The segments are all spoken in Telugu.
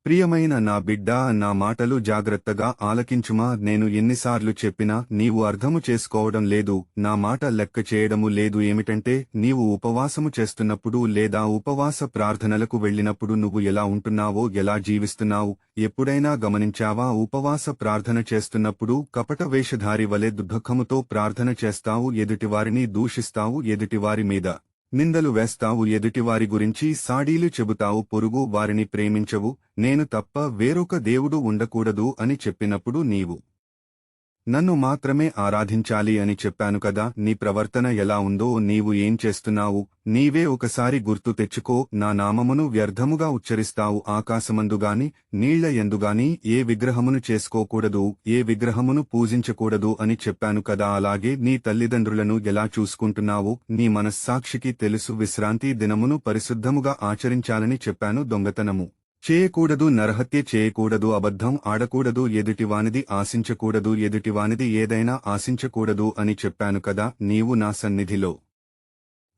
ప్రియమైన నా బిడ్డా, నా మాటలు జాగ్రత్తగా ఆలకించుమా. నేను ఎన్నిసార్లు చెప్పినా నీవు అర్థము చేసుకోవడం లేదు, నా మాట లెక్క చేయడము లేదు. ఏమిటంటే, నీవు ఉపవాసము చేస్తున్నప్పుడు లేదా ఉపవాస ప్రార్థనలకు వెళ్ళినప్పుడు నువ్వు ఎలా ఉంటున్నావో, ఎలా జీవిస్తున్నావు ఎప్పుడైనా గమనించావా? ఉపవాస ప్రార్థన చేస్తున్నప్పుడు కపట వేషధారి వలె దుఃఖముతో ప్రార్థన చేస్తావు, ఎదుటివారిని దూషిస్తావు, ఎదుటివారి మీద నిందలు వేస్తావు, ఎదుటివారి గురించి సాడీలు చెబుతావు, పొరుగు వారిని ప్రేమించవు. నేను తప్ప వేరొక దేవుడు ఉండకూడదు అని చెప్పినప్పుడు నీవు నన్ను మాత్రమే ఆరాధించాలి అని చెప్పాను కదా. నీ ప్రవర్తన ఎలా ఉందో, నీవు ఏం చేస్తున్నావు నీవే ఒకసారి గుర్తు తెచ్చుకో. నా నామమును వ్యర్థముగా ఉచ్చరిస్తావు. ఆకాశమందుగాని నీళ్ల యందుగాని ఏ విగ్రహమును చేసుకోకూడదు, ఏ విగ్రహమును పూజించకూడదు అని చెప్పాను కదా. అలాగే నీ తల్లిదండ్రులను ఎలా చూసుకుంటున్నావు నీ మనస్సాక్షికి తెలుసు. విశ్రాంతి దినమును పరిశుద్ధముగా ఆచరించాలని చెప్పాను. దొంగతనము చేయకూడదు, నరహత్య చేయకూడదు, అబద్ధం ఆడకూడదు, ఎదుటివానిది ఆశించకూడదు, ఎదుటివానిది ఏదైనా ఆశించకూడదు అని చెప్పాను కదా. నీవు నా సన్నిధిలో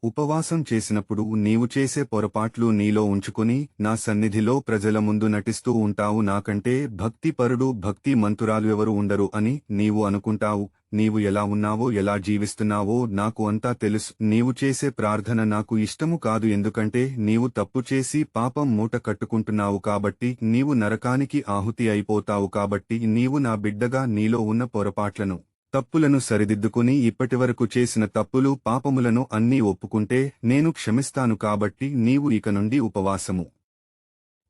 ఉపవాసం చేసినప్పుడు నీవు చేసే పొరపాట్లు నీలో ఉంచుకుని నా సన్నిధిలో ప్రజల ముందు నటిస్తూ ఉంటావు. నాకంటే భక్తిపరుడు, భక్తి మంతురాలు ఎవరు ఉండరు అని నీవు అనుకుంటావు. నీవు ఎలా ఉన్నావో, ఎలా జీవిస్తున్నావో నాకు అంతా తెలుసు. నీవు చేసే ప్రార్థన నాకు ఇష్టము కాదు, ఎందుకంటే నీవు తప్పు చేసి పాపం మూట కట్టుకుంటున్నావు కాబట్టి. నీవు నరకానికి ఆహుతి అయిపోతావు కాబట్టి. నీవు నా బిడ్డగా నీలో ఉన్న పొరపాట్లను, తప్పులను సరిదిద్దుకుని ఇప్పటివరకు చేసిన తప్పులు, పాపములను అన్నీ ఒప్పుకుంటే నేను క్షమిస్తాను. కాబట్టి నీవు ఇక నుండి ఉపవాసము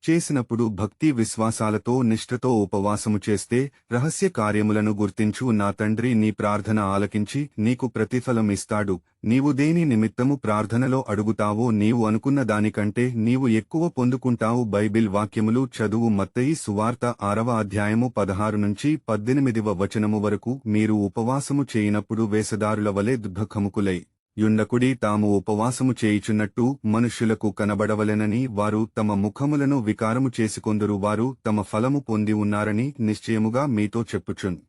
చేసినప్పుడు భక్తి విశ్వాసాలతో నిష్ఠతో ఉపవాసము చేస్తే రహస్య కార్యములను గుర్తించు. నా తండ్రి నీ ప్రార్థన ఆలకించి నీకు ప్రతిఫలం ఇస్తాడు. నీవు దేని నిమిత్తము ప్రార్థనలో అడుగుతావో నీవు అనుకున్న దానికంటే నీవు ఎక్కువ పొందుకుంటావు. బైబిల్ వాక్యములు చదువు. మత్తయి సువార్త 6వ అధ్యాయము 16 నుంచి 18వ వచనము వరకు. మీరు ఉపవాసము చేయనప్పుడు వేషధారుల వలె దుఃఖముకులై యుండకుడి. తాము ఉపవాసము చేయుచున్నట్టు మనుష్యులకు కనబడవలెనని వారు తమ ముఖములను వికారము చేసుకొందురు. వారు తమ ఫలము పొంది ఉన్నారని నిశ్చయముగా మీతో చెప్పుచున్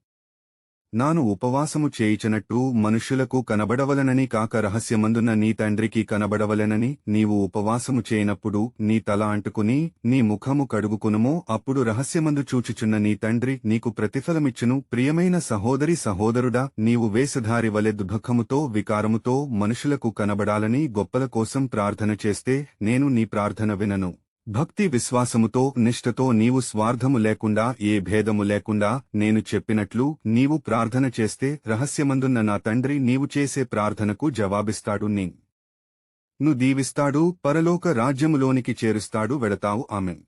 నాను ఉపవాసము చేయుచున్నట్టు మనుష్యులకు కనబడవలనని కాక రహస్యమందున్న నీ తండ్రికి కనబడవలెనని. నీవు ఉపవాసము చేయనప్పుడు నీ తల అంటుకుని నీ ముఖము కడుగుకునుమో, అప్పుడు రహస్యమందు చూచుచున్న నీ తండ్రి నీకు ప్రతిఫలమిచ్చును. ప్రియమైన సహోదరి సహోదరుడా, నీవు వేషధారి వలె దుఃఖముతో, వికారముతో మనుషులకు కనబడాలని గొప్పల కోసం ప్రార్థన చేస్తే నేను నీ ప్రార్థన వినను. భక్తి విశ్వాసముతో నిష్ఠతో నీవు స్వార్థము లేకుండా, ఏ భేదము లేకుండా నేను చెప్పినట్లు నీవు ప్రార్థన చేస్తే రహస్యమందున్న నా తండ్రి నీవు చేసే ప్రార్థనకు జవాబిస్తాడు. నిన్ను దీవిస్తాడు, పరలోక రాజ్యములోనికి చేరుస్తాడు. వెడతావు. ఆమెన్.